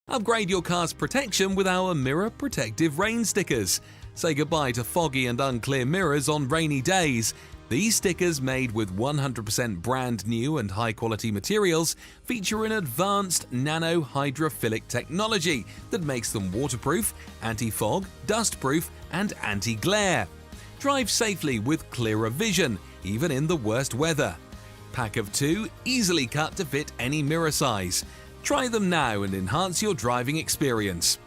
Upgrade your car's protection with our Mirror Protective Rain stickers. Say goodbye to foggy and unclear mirrors on rainy days. These stickers, made with 100% brand new and high-quality materials, feature an advanced nano hydrophilic technology that makes them waterproof, anti-fog, dust-proof, and anti-glare. Drive safely with clearer vision, even in the worst weather. Pack of 2, easily cut to fit any mirror size. Try them now and enhance your driving experience.